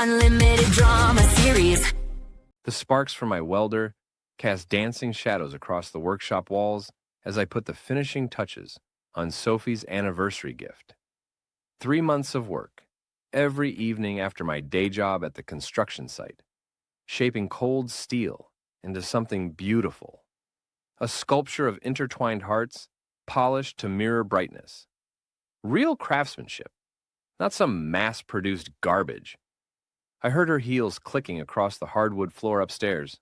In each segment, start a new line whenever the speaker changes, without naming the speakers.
unlimited drama series.
The sparks from my welder cast dancing shadows across the workshop walls as I put the finishing touches on Sophie's anniversary gift. 3 months of work, every evening after my day job at the construction site, shaping cold steel into something beautiful. A sculpture of intertwined hearts, polished to mirror brightness. Real craftsmanship, not some mass-produced garbage. I heard her heels clicking across the hardwood floor upstairs.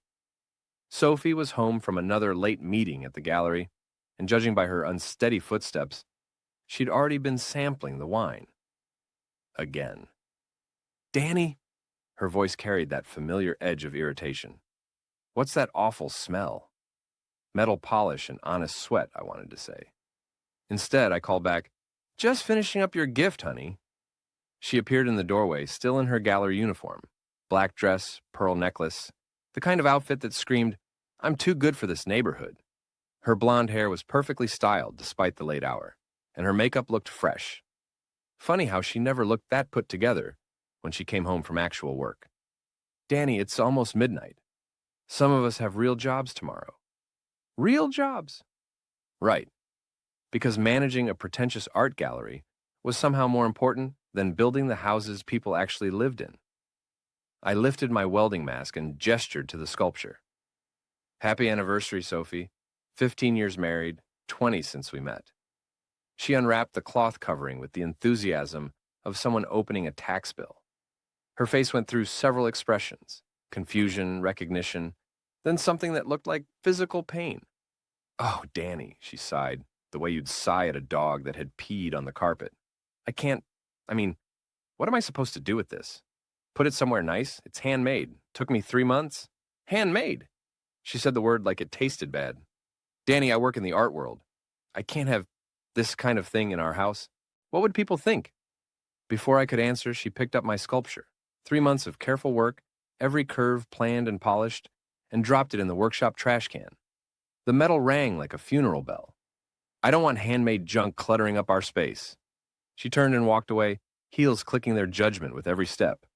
Sophie was home from another late meeting at the gallery, and judging by her unsteady footsteps, she'd already been sampling the wine. Again. "Danny," her voice carried that familiar edge of irritation. "What's that awful smell?" Metal polish and honest sweat, I wanted to say. Instead, I called back, "Just finishing up your gift, honey." She appeared in the doorway, still in her gallery uniform, black dress, pearl necklace, the kind of outfit that screamed, "I'm too good for this neighborhood." Her blonde hair was perfectly styled despite the late hour, and her makeup looked fresh. Funny how she never looked that put together when she came home from actual work. "Danny, it's almost midnight. Some of us have real jobs tomorrow." Real jobs? Right. Because managing a pretentious art gallery was somehow more important than building the houses people actually lived in. I lifted my welding mask and gestured to the sculpture. "Happy anniversary, Sophie. 15 years married, 20 since we met." She unwrapped the cloth covering with the enthusiasm of someone opening a tax bill. Her face went through several expressions: confusion, recognition, then something that looked like physical pain. "Oh, Danny," she sighed, the way you'd sigh at a dog that had peed on the carpet. What am I supposed to do with this? Put it somewhere nice? It's handmade. Took me 3 months. Handmade." She said the word like it tasted bad. "Danny, I work in the art world. I can't have this kind of thing in our house. What would people think?" Before I could answer, she picked up my sculpture. 3 months of careful work, every curve planned and polished, and dropped it in the workshop trash can. The metal rang like a funeral bell. "I don't want handmade junk cluttering up our space." She turned and walked away, heels clicking their judgment with every step.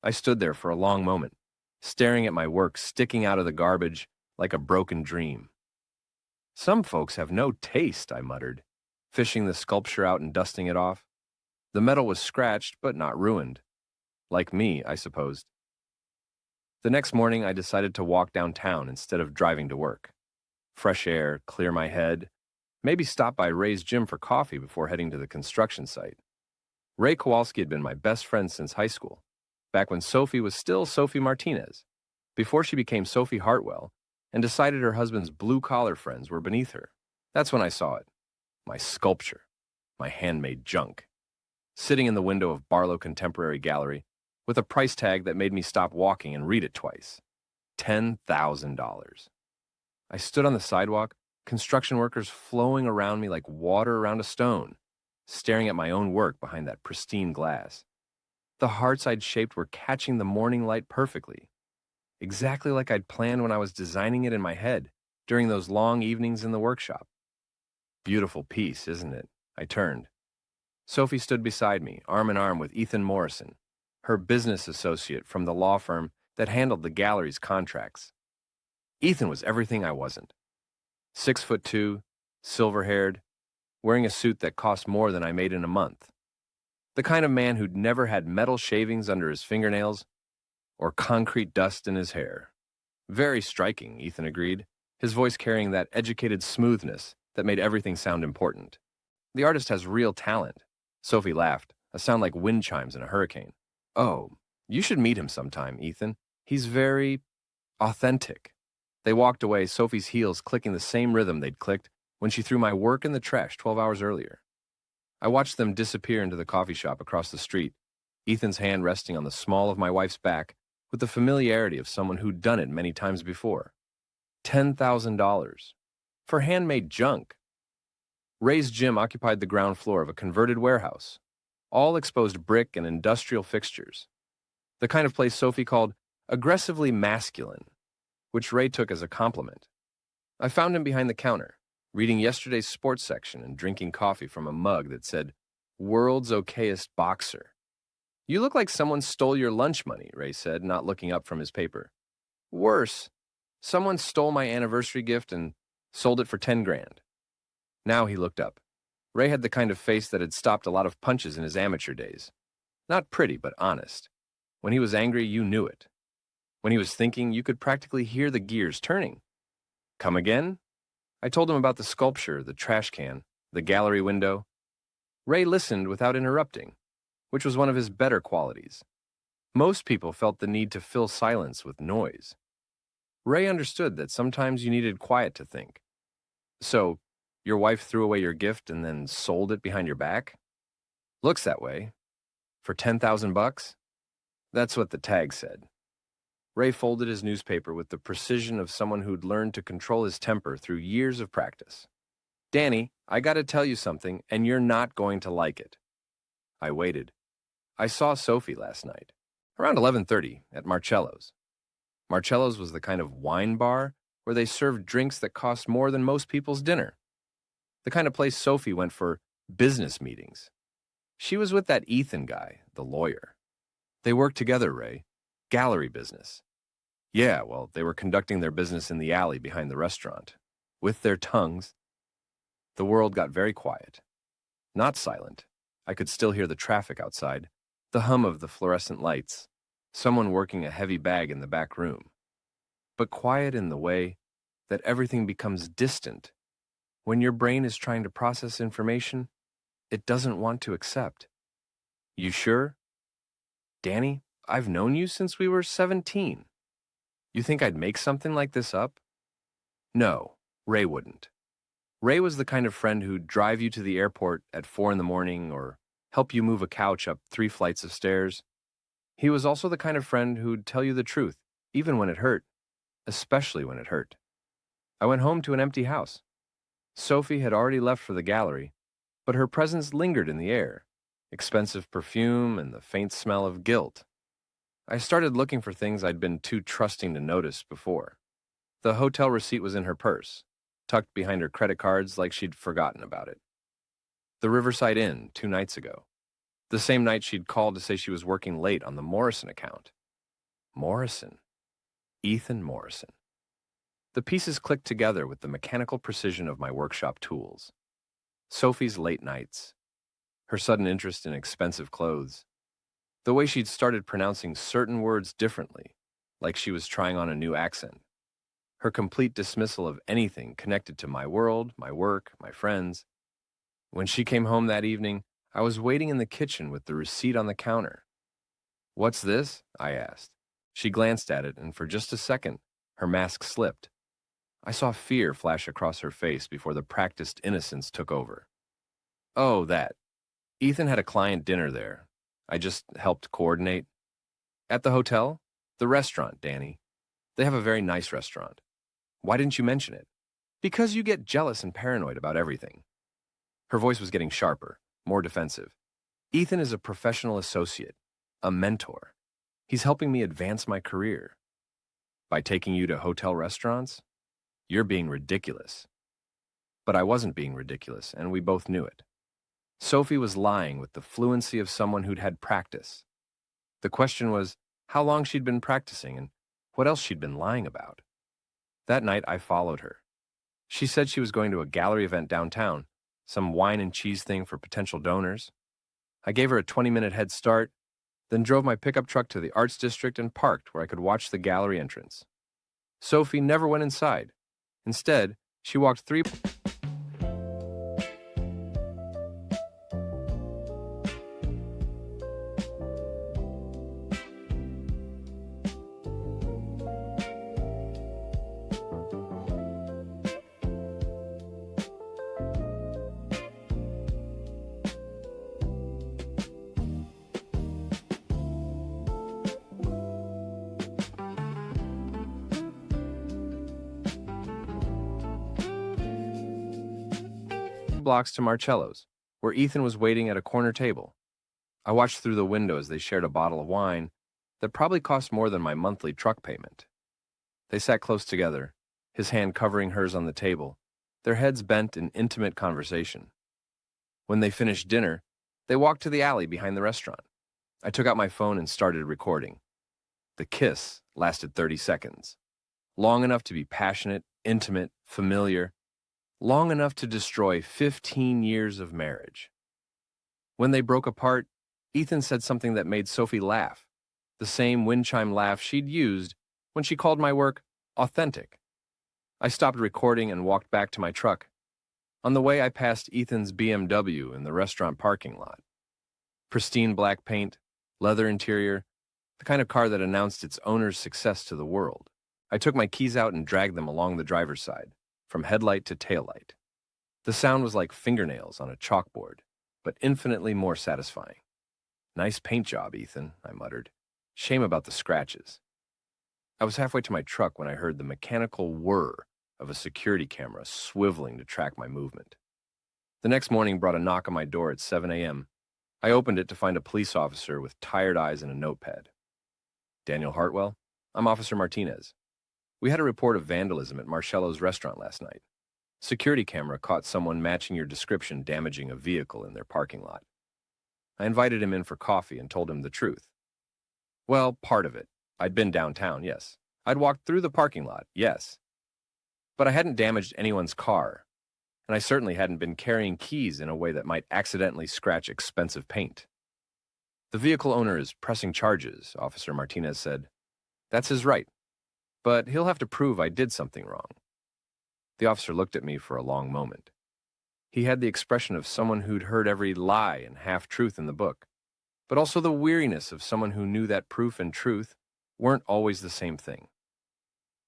I stood there for a long moment, staring at my work sticking out of the garbage like a broken dream. "Some folks have no taste," I muttered, fishing the sculpture out and dusting it off. The metal was scratched, but not ruined. Like me, I supposed. The next morning, I decided to walk downtown instead of driving to work. Fresh air, clear my head, maybe stop by Ray's gym for coffee before heading to the construction site. Ray Kowalski had been my best friend since high school, back when Sophie was still Sophie Martinez, before she became Sophie Hartwell and decided her husband's blue-collar friends were beneath her. That's when I saw it. My sculpture. My handmade junk. Sitting in the window of Barlow Contemporary Gallery with a price tag that made me stop walking and read it twice. $10,000. I stood on the sidewalk, construction workers flowing around me like water around a stone, staring at my own work behind that pristine glass. The hearts I'd shaped were catching the morning light perfectly, exactly like I'd planned when I was designing it in my head during those long evenings in the workshop. Beautiful piece, isn't it? I turned. Sophie stood beside me, arm in arm with Ethan Morrison, her business associate from the law firm that handled the gallery's contracts. Ethan was everything I wasn't. 6'2", silver-haired, wearing a suit that cost more than I made in a month. The kind of man who'd never had metal shavings under his fingernails or concrete dust in his hair. Very striking, Ethan agreed, his voice carrying that educated smoothness that made everything sound important. The artist has real talent. Sophie laughed, a sound like wind chimes in a hurricane. "Oh, you should meet him sometime, Ethan. He's very authentic." They walked away, Sophie's heels clicking the same rhythm they'd clicked when she threw my work in the trash 12 hours earlier. I watched them disappear into the coffee shop across the street, Ethan's hand resting on the small of my wife's back with the familiarity of someone who'd done it many times before. $10,000. For handmade junk. Ray's gym occupied the ground floor of a converted warehouse, all exposed brick and industrial fixtures. The kind of place Sophie called aggressively masculine, which Ray took as a compliment. I found him behind the counter, reading yesterday's sports section and drinking coffee from a mug that said, "World's Okayest Boxer." You look like someone stole your lunch money, Ray said, not looking up from his paper. Worse, someone stole my anniversary gift and sold it for 10 grand. Now he looked up. Ray had the kind of face that had stopped a lot of punches in his amateur days. Not pretty, but honest. When he was angry, you knew it. When he was thinking, you could practically hear the gears turning. Come again? I told him about the sculpture, the trash can, the gallery window. Ray listened without interrupting, which was one of his better qualities. Most people felt the need to fill silence with noise. Ray understood that sometimes you needed quiet to think. So, your wife threw away your gift and then sold it behind your back? Looks that way. For 10,000 bucks? That's what the tag said. Ray folded his newspaper with the precision of someone who'd learned to control his temper through years of practice. Danny, I gotta tell you something, and you're not going to like it. I waited. I saw Sophie last night, around 11:30, at Marcello's. Marcello's was the kind of wine bar where they served drinks that cost more than most people's dinner. The kind of place Sophie went for business meetings. She was with that Ethan guy, the lawyer. They worked together, Ray. Gallery business. Yeah, well, they were conducting their business in the alley behind the restaurant. With their tongues. The world got very quiet. Not silent. I could still hear the traffic outside, the hum of the fluorescent lights, someone working a heavy bag in the back room. But quiet in the way that everything becomes distant. When your brain is trying to process information, it doesn't want to accept. You sure? Danny, I've known you since we were 17. You think I'd make something like this up? No, Ray wouldn't. Ray was the kind of friend who'd drive you to the airport at 4 in the morning or help you move a couch up 3 flights of stairs. He was also the kind of friend who'd tell you the truth, even when it hurt, especially when it hurt. I went home to an empty house. Sophie had already left for the gallery, but her presence lingered in the air, expensive perfume and the faint smell of guilt. I started looking for things I'd been too trusting to notice before. The hotel receipt was in her purse, tucked behind her credit cards like she'd forgotten about it. The Riverside Inn 2 nights ago. The same night she'd called to say she was working late on the Morrison account. Morrison. Ethan Morrison. The pieces clicked together with the mechanical precision of my workshop tools. Sophie's late nights. Her sudden interest in expensive clothes. The way she'd started pronouncing certain words differently, like she was trying on a new accent. Her complete dismissal of anything connected to my world, my work, my friends. When she came home that evening, I was waiting in the kitchen with the receipt on the counter. "What's this?" I asked. She glanced at it, and for just a second, her mask slipped. I saw fear flash across her face before the practiced innocence took over. "Oh, that. Ethan had a client dinner there. I just helped coordinate." "At the hotel?" "The restaurant, Danny. They have a very nice restaurant." "Why didn't you mention it?" "Because you get jealous and paranoid about everything." Her voice was getting sharper, more defensive. "Ethan is a professional associate, a mentor. He's helping me advance my career. By taking you to hotel restaurants? You're being ridiculous." But I wasn't being ridiculous, and we both knew it. Sophie was lying with the fluency of someone who'd had practice. The question was how long she'd been practicing and what else she'd been lying about. That night, I followed her. She said she was going to a gallery event downtown, some wine and cheese thing for potential donors. I gave her a 20-minute head start, then drove my pickup truck to the Arts District and parked where I could watch the gallery entrance. Sophie never went inside. Instead, she walked 3 blocks to Marcello's, where Ethan was waiting at a corner table. I watched through the window as they shared a bottle of wine that probably cost more than my monthly truck payment. They sat close together, his hand covering hers on the table, their heads bent in intimate conversation. When they finished dinner, they walked to the alley behind the restaurant. I took out my phone and started recording. The kiss lasted 30 seconds, long enough to be passionate, intimate, familiar, long enough to destroy 15 years of marriage. When they broke apart, Ethan said something that made Sophie laugh, the same wind chime laugh she'd used when she called my work authentic. I stopped recording and walked back to my truck. On the way, I passed Ethan's BMW in the restaurant parking lot. Pristine black paint, leather interior, the kind of car that announced its owner's success to the world. I took my keys out and dragged them along the driver's side, from headlight to taillight. The sound was like fingernails on a chalkboard, but infinitely more satisfying. "Nice paint job, Ethan," I muttered. "Shame about the scratches." I was halfway to my truck when I heard the mechanical whir of a security camera swiveling to track my movement. The next morning brought a knock on my door at 7 a.m. I opened it to find a police officer with tired eyes and a notepad. "Daniel Hartwell? I'm Officer Martinez. We had a report of vandalism at Marcello's restaurant last night. Security camera caught someone matching your description damaging a vehicle in their parking lot." I invited him in for coffee and told him the truth. Well, part of it. I'd been downtown, yes. I'd walked through the parking lot, yes. But I hadn't damaged anyone's car, and I certainly hadn't been carrying keys in a way that might accidentally scratch expensive paint. "The vehicle owner is pressing charges," Officer Martinez said. "That's his right, but he'll have to prove I did something wrong." The officer looked at me for a long moment. He had the expression of someone who'd heard every lie and half-truth in the book, but also the weariness of someone who knew that proof and truth weren't always the same thing.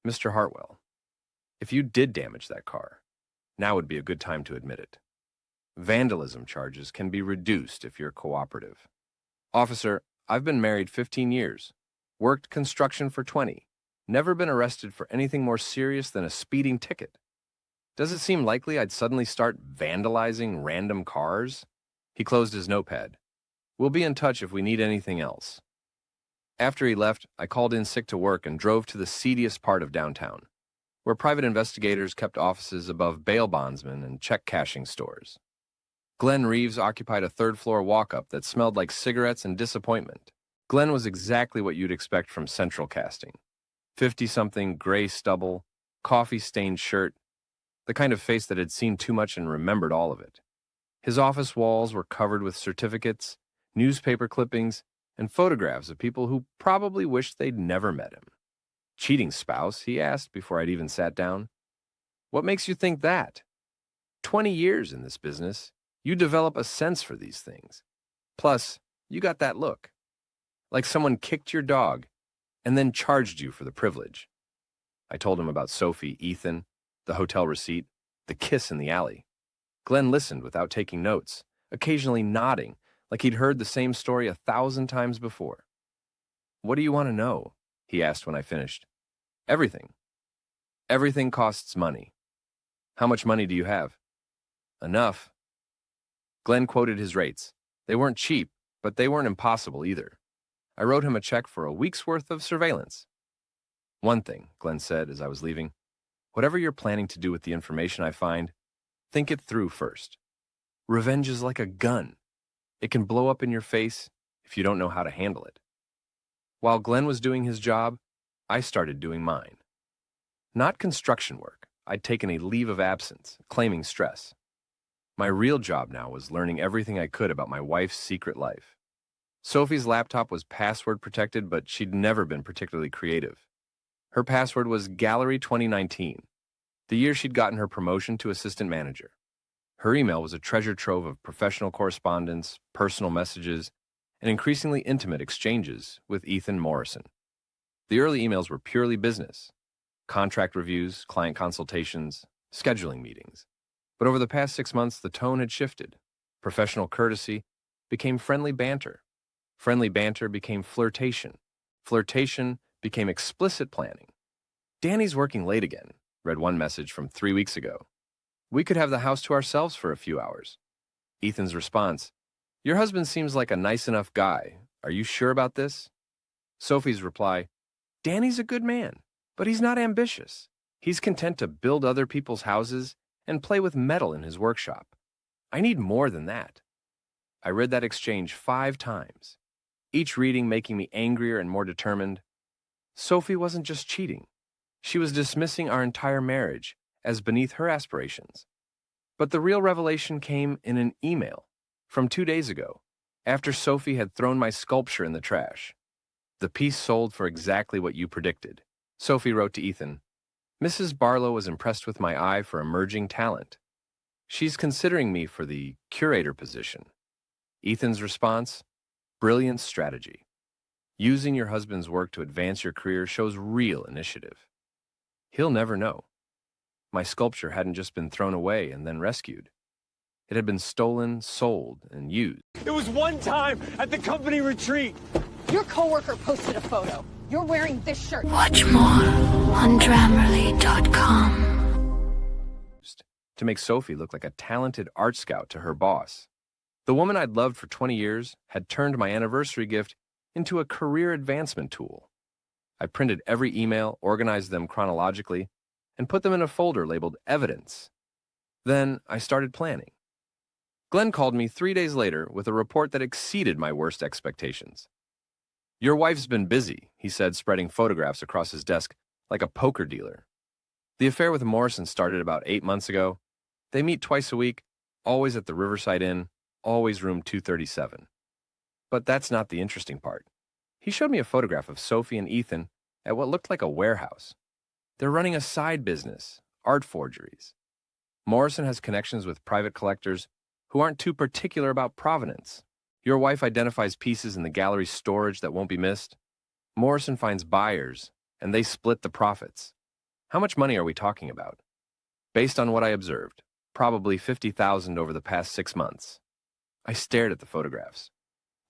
"Mr. Hartwell, if you did damage that car, now would be a good time to admit it. Vandalism charges can be reduced if you're cooperative. Officer, I've been married 15 years, worked construction for 20, never been arrested for anything more serious than a speeding ticket. Does it seem likely I'd suddenly start vandalizing random cars?" He closed his notepad. "We'll be in touch if we need anything else." After he left, I called in sick to work and drove to the seediest part of downtown, where private investigators kept offices above bail bondsmen and check-cashing stores. Glenn Reeves occupied a third-floor walk-up that smelled like cigarettes and disappointment. Glenn was exactly what you'd expect from Central Casting. 50-something, gray stubble, coffee-stained shirt, the kind of face that had seen too much and remembered all of it. His office walls were covered with certificates, newspaper clippings, and photographs of people who probably wished they'd never met him. "Cheating spouse?" he asked before I'd even sat down. "What makes you think that? 20 years in this business, you develop a sense for these things. Plus, you got that look. Like someone kicked your dog and then charged you for the privilege." I told him about Sophie, Ethan, the hotel receipt, the kiss in the alley. Glenn listened without taking notes, occasionally nodding, like he'd heard the same story 1,000 times before. "What do you want to know?" he asked when I finished. "Everything. Everything costs money. How much money do you have?" "Enough." Glenn quoted his rates. They weren't cheap, but they weren't impossible either. I wrote him a check for a week's worth of surveillance. "One thing," Glenn said as I was leaving, "whatever you're planning to do with the information I find, think it through first. Revenge is like a gun. It can blow up in your face if you don't know how to handle it." While Glenn was doing his job, I started doing mine. Not construction work. I'd taken a leave of absence, claiming stress. My real job now was learning everything I could about my wife's secret life. Sophie's laptop was password protected, but she'd never been particularly creative. Her password was Gallery 2019, the year she'd gotten her promotion to assistant manager. Her email was a treasure trove of professional correspondence, personal messages, and increasingly intimate exchanges with Ethan Morrison. The early emails were purely business: contract reviews, client consultations, scheduling meetings. But over the past 6 months, the tone had shifted. Professional courtesy became friendly banter. Friendly banter became flirtation. Flirtation became explicit planning. "Danny's working late again," read one message from 3 weeks ago. "We could have the house to ourselves for a few hours." Ethan's response: "Your husband seems like a nice enough guy. Are you sure about this?" Sophie's reply: "Danny's a good man, but he's not ambitious. He's content to build other people's houses and play with metal in his workshop. I need more than that." I read that exchange 5 times. each reading making me angrier and more determined. Sophie wasn't just cheating. She was dismissing our entire marriage as beneath her aspirations. But the real revelation came in an email from 2 days ago, after Sophie had thrown my sculpture in the trash. The piece sold for exactly what you predicted. Sophie wrote to Ethan, Mrs. Barlow was impressed with my eye for emerging talent. She's considering me for the curator position. Ethan's response, brilliant strategy. Using your husband's work to advance your career shows real initiative. He'll never know. My sculpture hadn't just been thrown away and then rescued. It had been stolen, sold, and used.
It was one time at the company retreat.
Your coworker posted a photo. You're wearing this shirt.
Watch more on Grammarly.com.
To make Sophie look like a talented art scout to her boss. The woman I'd loved for 20 years had turned my anniversary gift into a career advancement tool. I printed every email, organized them chronologically, and put them in a folder labeled Evidence. Then I started planning. Glenn called me 3 days later with a report that exceeded my worst expectations. Your wife's been busy, he said, spreading photographs across his desk like a poker dealer. The affair with Morrison started about 8 months ago. They meet twice a week, always at the Riverside Inn, always room 237. But that's not the interesting part. He showed me a photograph of Sophie and Ethan at what looked like a warehouse. They're running a side business, art forgeries. Morrison has connections with private collectors who aren't too particular about provenance. Your wife identifies pieces in the gallery's storage that won't be missed. Morrison finds buyers, and they split the profits. How much money are we talking about? Based on what I observed, probably $50,000 over the past 6 months. I stared at the photographs.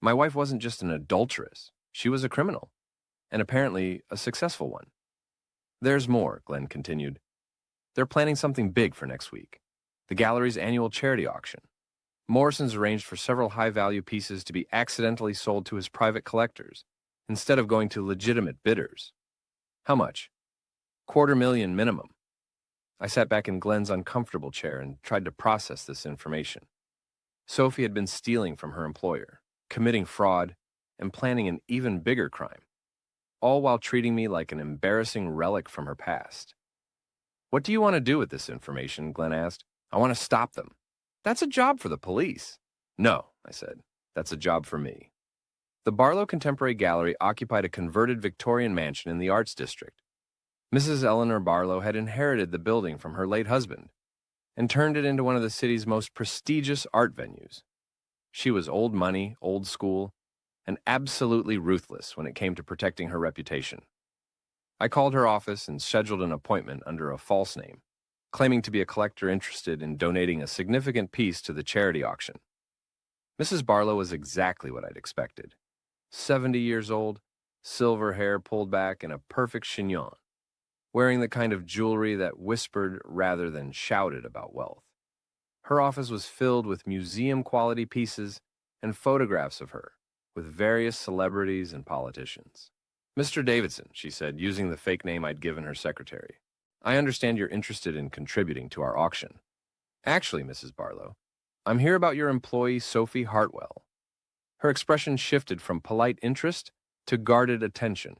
My wife wasn't just an adulteress. She was a criminal, and apparently a successful one. There's more, Glenn continued. They're planning something big for next week, the gallery's annual charity auction. Morrison's arranged for several high-value pieces to be accidentally sold to his private collectors, instead of going to legitimate bidders. How much? $250,000 minimum. I sat back in Glenn's uncomfortable chair and tried to process this information. Sophie had been stealing from her employer, committing fraud, and planning an even bigger crime, all while treating me like an embarrassing relic from her past. What do you want to do with this information? Glenn asked. I want to stop them. That's a job for the police. No, I said. That's a job for me. The Barlow Contemporary Gallery occupied a converted Victorian mansion in the Arts District. Mrs. Eleanor Barlow had inherited the building from her late husband and turned it into one of the city's most prestigious art venues. She was old money, old school, and absolutely ruthless when it came to protecting her reputation. I called her office and scheduled an appointment under a false name, claiming to be a collector interested in donating a significant piece to the charity auction. Mrs. Barlow was exactly what I'd expected. 70 years old, silver hair pulled back, and a perfect chignon, wearing the kind of jewelry that whispered rather than shouted about wealth. Her office was filled with museum-quality pieces and photographs of her, with various celebrities and politicians. Mr. Davidson, she said, using the fake name I'd given her secretary, I understand you're interested in contributing to our auction. Actually, Mrs. Barlow, I'm here about your employee, Sophie Hartwell. Her expression shifted from polite interest to guarded attention.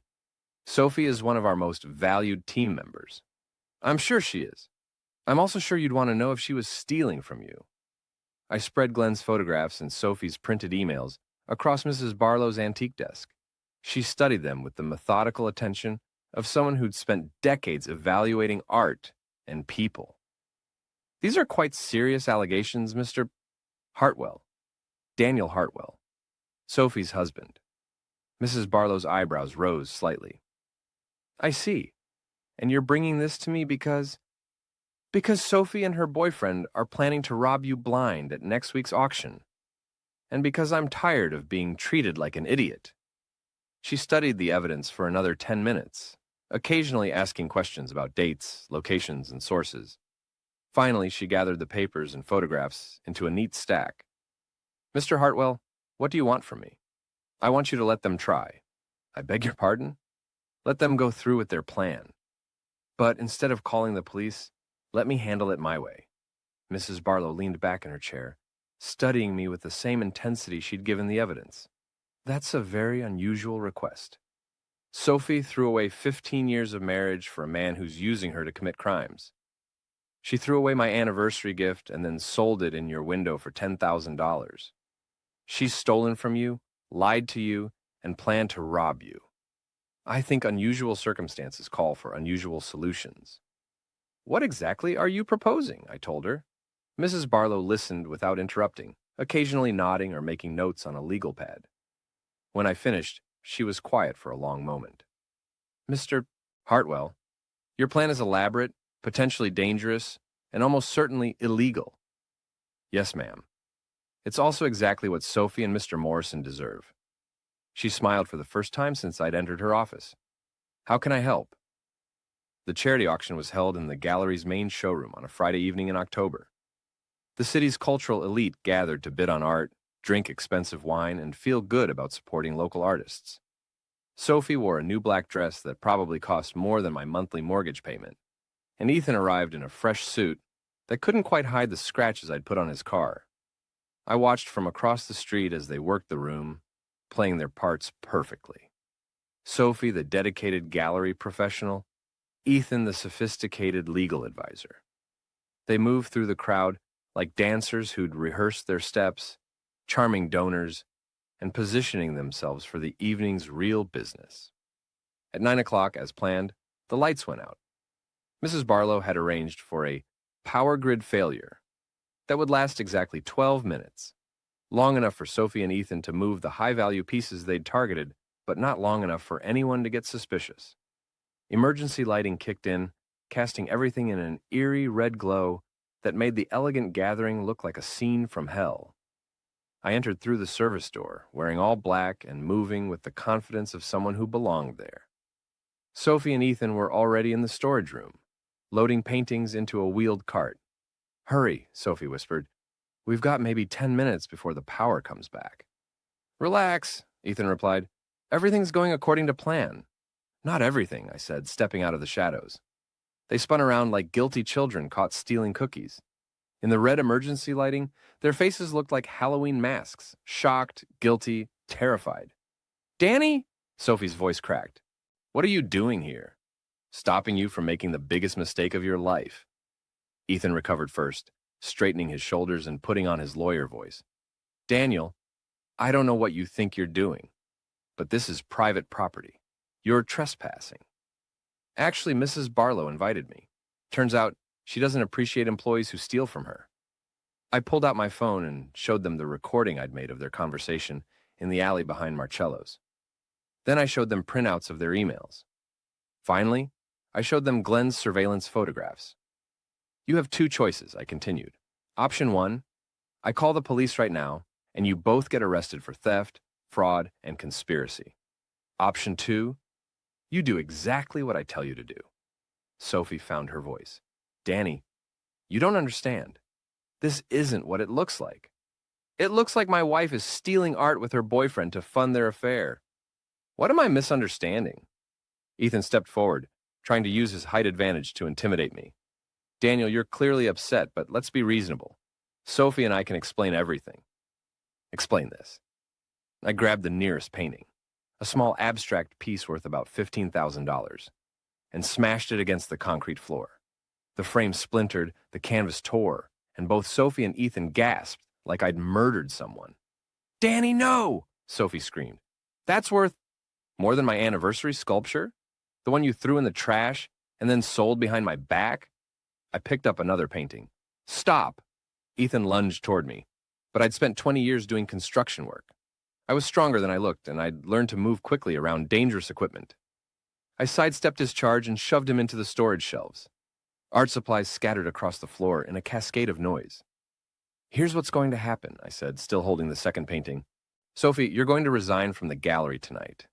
Sophie is one of our most valued team members. I'm sure she is. I'm also sure you'd want to know if she was stealing from you. I spread Glenn's photographs and Sophie's printed emails across Mrs. Barlow's antique desk. She studied them with the methodical attention of someone who'd spent decades evaluating art and people. These are quite serious allegations, Mr. Hartwell. Daniel Hartwell, Sophie's husband. Mrs. Barlow's eyebrows rose slightly. I see. And you're bringing this to me because Sophie and her boyfriend are planning to rob you blind at next week's auction. And because I'm tired of being treated like an idiot. She studied the evidence for another 10 minutes, occasionally asking questions about dates, locations, and sources. Finally, she gathered the papers and photographs into a neat stack. Mr. Hartwell, what do you want from me? I want you to let them try. I beg your pardon? Let them go through with their plan. But instead of calling the police, let me handle it my way. Mrs. Barlow leaned back in her chair, studying me with the same intensity she'd given the evidence. That's a very unusual request. Sophie threw away 15 years of marriage for a man who's using her to commit crimes. She threw away my anniversary gift and then sold it in your window for $10,000. She's stolen from you, lied to you, and planned to rob you. I think unusual circumstances call for unusual solutions. What exactly are you proposing? I told her. Mrs. Barlow listened without interrupting, occasionally nodding or making notes on a legal pad. When I finished, she was quiet for a long moment. Mr. Hartwell, your plan is elaborate, potentially dangerous, and almost certainly illegal. Yes, ma'am. It's also exactly what Sophie and Mr. Morrison deserve. She smiled for the first time since I'd entered her office. How can I help? The charity auction was held in the gallery's main showroom on a Friday evening in October. The city's cultural elite gathered to bid on art, drink expensive wine, and feel good about supporting local artists. Sophie wore a new black dress that probably cost more than my monthly mortgage payment, and Ethan arrived in a fresh suit that couldn't quite hide the scratches I'd put on his car. I watched from across the street as they worked the room, playing their parts perfectly. Sophie, the dedicated gallery professional, Ethan, the sophisticated legal advisor. They moved through the crowd like dancers who'd rehearsed their steps, charming donors, and positioning themselves for the evening's real business. At 9 o'clock, as planned, the lights went out. Mrs. Barlow had arranged for a power grid failure that would last exactly 12 minutes, long enough for Sophie and Ethan to move the high-value pieces they'd targeted, but not long enough for anyone to get suspicious. Emergency lighting kicked in, casting everything in an eerie red glow that made the elegant gathering look like a scene from hell. I entered through the service door, wearing all black and moving with the confidence of someone who belonged there. Sophie and Ethan were already in the storage room, loading paintings into a wheeled cart. Hurry, Sophie whispered. We've got maybe 10 minutes before the power comes back. Relax, Ethan replied. Everything's going according to plan. Not everything, I said, stepping out of the shadows. They spun around like guilty children caught stealing cookies. In the red emergency lighting, their faces looked like Halloween masks, shocked, guilty, terrified. Danny? Sophie's voice cracked. What are you doing here? Stopping you from making the biggest mistake of your life. Ethan recovered first, straightening his shoulders and putting on his lawyer voice. Daniel, I don't know what you think you're doing, but this is private property. You're trespassing. Actually, Mrs. Barlow invited me. Turns out, she doesn't appreciate employees who steal from her. I pulled out my phone and showed them the recording I'd made of their conversation in the alley behind Marcello's. Then I showed them printouts of their emails. Finally, I showed them Glenn's surveillance photographs. You have two choices, I continued. Option 1, I call the police right now, and you both get arrested for theft, fraud, and conspiracy. Option 2, you do exactly what I tell you to do. Sophie found her voice. Danny, you don't understand. This isn't what it looks like. It looks like my wife is stealing art with her boyfriend to fund their affair. What am I misunderstanding? Ethan stepped forward, trying to use his height advantage to intimidate me. Daniel, you're clearly upset, but let's be reasonable. Sophie and I can explain everything. Explain this. I grabbed the nearest painting, a small abstract piece worth about $15,000, and smashed it against the concrete floor. The frame splintered, the canvas tore, and both Sophie and Ethan gasped like I'd murdered someone. Danny, no! Sophie screamed. That's worth more than my anniversary sculpture? The one you threw in the trash and then sold behind my back? I picked up another painting. Stop! Ethan lunged toward me, but I'd spent 20 years doing construction work. I was stronger than I looked, and I'd learned to move quickly around dangerous equipment. I sidestepped his charge and shoved him into the storage shelves. Art supplies scattered across the floor in a cascade of noise. Here's what's going to happen, I said, still holding the second painting. Sophie, you're going to resign from the gallery tonight.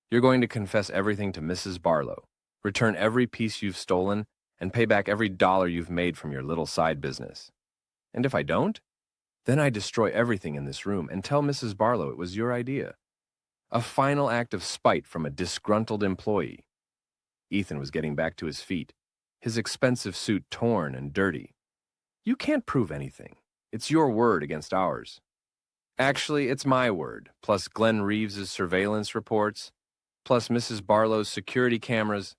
You're going to confess everything to Mrs. Barlow, return every piece you've stolen, and pay back every dollar you've made from your little side business. And if I don't, then I destroy everything in this room and tell Mrs. Barlow it was your idea. A final act of spite from a disgruntled employee. Ethan was getting back to his feet, his expensive suit torn and dirty. You can't prove anything. It's your word against ours. Actually, it's my word, plus Glenn Reeves's surveillance reports, plus Mrs. Barlow's security cameras,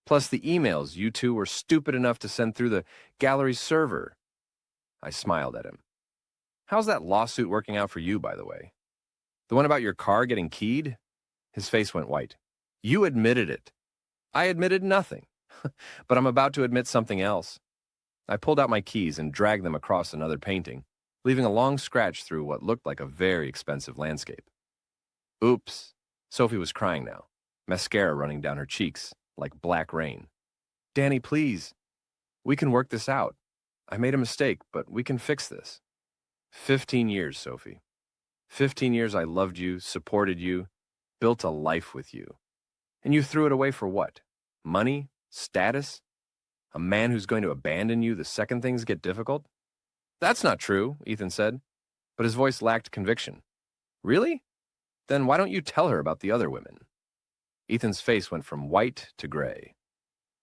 plus the emails you two were stupid enough to send through the gallery's server. I smiled at him. How's that lawsuit working out for you, by the way? The one about your car getting keyed? His face went white. You admitted it. I admitted nothing. But I'm about to admit something else. I pulled out my keys and dragged them across another painting, leaving a long scratch through what looked like a very expensive landscape. Oops. Sophie was crying now, mascara running down her cheeks like black rain. Danny, please. We can work this out. I made a mistake, but we can fix this. 15 years, Sophie. 15 years I loved you, supported you, built a life with you. And you threw it away for what? Money? Status? A man who's going to abandon you the second things get difficult? That's not true, Ethan said, but his voice lacked conviction. Really? Then why don't you tell her about the other women? Ethan's face went from white to gray.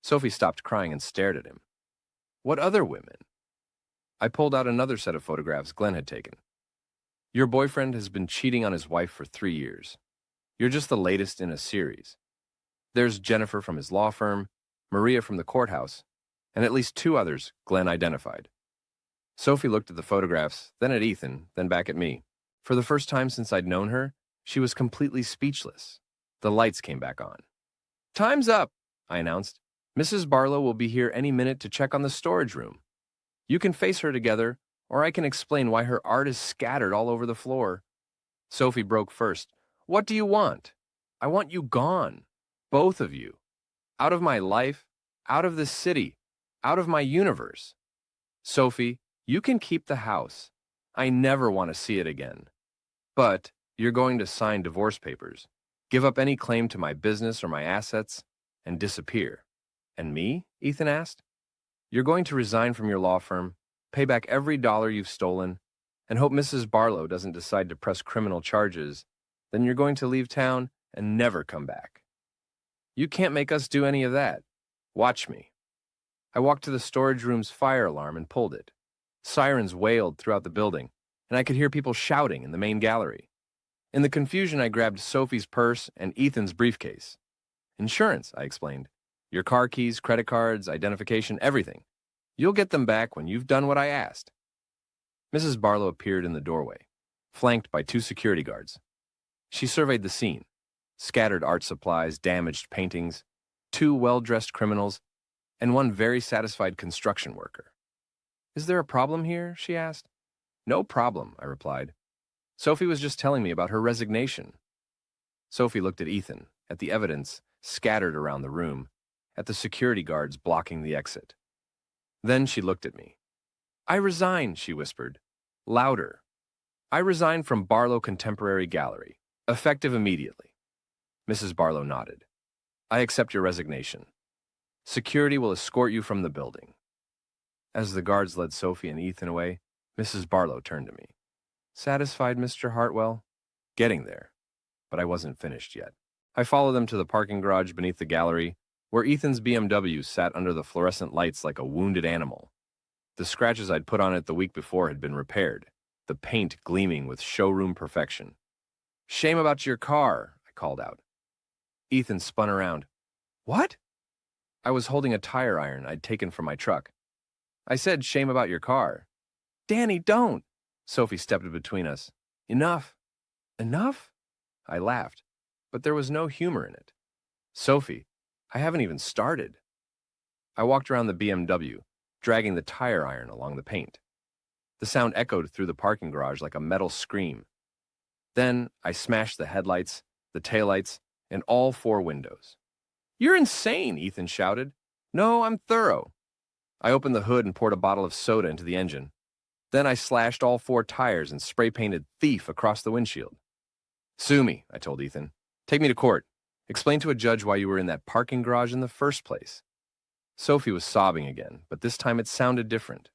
Sophie stopped crying and stared at him. What other women? I pulled out another set of photographs Glenn had taken. Your boyfriend has been cheating on his wife for 3 years. You're just the latest in a series. There's Jennifer from his law firm, Maria from the courthouse, and at least 2 others Glenn identified. Sophie looked at the photographs, then at Ethan, then back at me. For the first time since I'd known her, she was completely speechless. The lights came back on. Time's up, I announced. Mrs. Barlow will be here any minute to check on the storage room. You can face her together, or I can explain why her art is scattered all over the floor. Sophie broke first. What do you want? I want you gone. Both of you. Out of my life, out of this city, out of my universe. Sophie, you can keep the house. I never want to see it again. But you're going to sign divorce papers, give up any claim to my business or my assets, and disappear. And me? Ethan asked. You're going to resign from your law firm, pay back every dollar you've stolen, and hope Mrs. Barlow doesn't decide to press criminal charges. Then you're going to leave town and never come back. You can't make us do any of that. Watch me. I walked to the storage room's fire alarm and pulled it. Sirens wailed throughout the building, and I could hear people shouting in the main gallery. In the confusion, I grabbed Sophie's purse and Ethan's briefcase. Insurance, I explained. Your car keys, credit cards, identification, everything. You'll get them back when you've done what I asked. Mrs. Barlow appeared in the doorway, flanked by 2 security guards. She surveyed the scene. Scattered art supplies, damaged paintings, 2 well-dressed criminals, and 1 very satisfied construction worker. Is there a problem here? She asked. No problem, I replied. Sophie was just telling me about her resignation. Sophie looked at Ethan, at the evidence scattered around the room, at the security guards blocking the exit. Then she looked at me. I resign, she whispered, louder. I resign from Barlow Contemporary Gallery, effective immediately. Mrs. Barlow nodded. I accept your resignation. Security will escort you from the building. As the guards led Sophie and Ethan away, Mrs. Barlow turned to me. Satisfied, Mr. Hartwell? Getting there. But I wasn't finished yet. I followed them to the parking garage beneath the gallery, where Ethan's BMW sat under the fluorescent lights like a wounded animal. The scratches I'd put on it the week before had been repaired, the paint gleaming with showroom perfection. Shame about your car, I called out. Ethan spun around. What? I was holding a tire iron I'd taken from my truck. I said, shame about your car. Danny, don't! Sophie stepped between us. Enough. Enough? I laughed, but there was no humor in it. Sophie, I haven't even started. I walked around the BMW, dragging the tire iron along the paint. The sound echoed through the parking garage like a metal scream. Then I smashed the headlights, the taillights, and all 4 windows. You're insane, Ethan shouted. No, I'm thorough. I opened the hood and poured a bottle of soda into the engine. Then I slashed all 4 tires and spray-painted thief across the windshield. Sue me, I told Ethan. Take me to court. Explain to a judge why you were in that parking garage in the first place. Sophie was sobbing again, but this time it sounded different.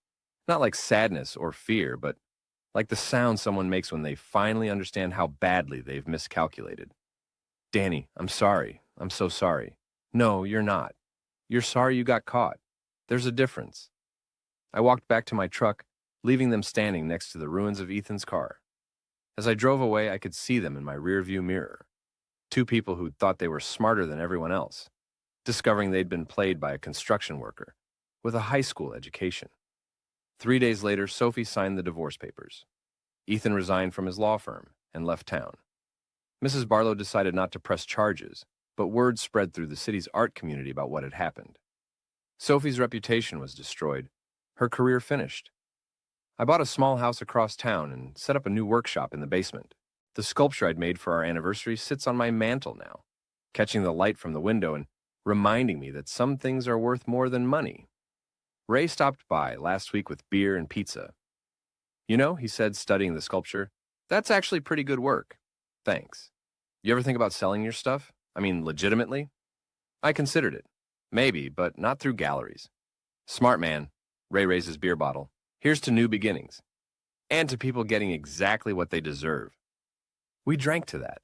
Not like sadness or fear, but like the sound someone makes when they finally understand how badly they've miscalculated. Danny, I'm sorry. I'm so sorry. No, you're not. You're sorry you got caught. There's a difference. I walked back to my truck, leaving them standing next to the ruins of Ethan's car. As I drove away, I could see them in my rearview mirror. Two people who thought they were smarter than everyone else, discovering they'd been played by a construction worker with a high school education. 3 days later, Sophie signed the divorce papers. Ethan resigned from his law firm and left town. Mrs. Barlow decided not to press charges, but word spread through the city's art community about what had happened. Sophie's reputation was destroyed, her career finished. I bought a small house across town and set up a new workshop in the basement. The sculpture I'd made for our anniversary sits on my mantle now, catching the light from the window and reminding me that some things are worth more than money. Ray stopped by last week with beer and pizza. "You know," he said, studying the sculpture, "that's actually pretty good work. Thanks. You ever think about selling your stuff? I mean, legitimately?" I considered it. Maybe, but not through galleries. "Smart man." Ray raised his beer bottle. "Here's to new beginnings. And to people getting exactly what they deserve." We drank to that.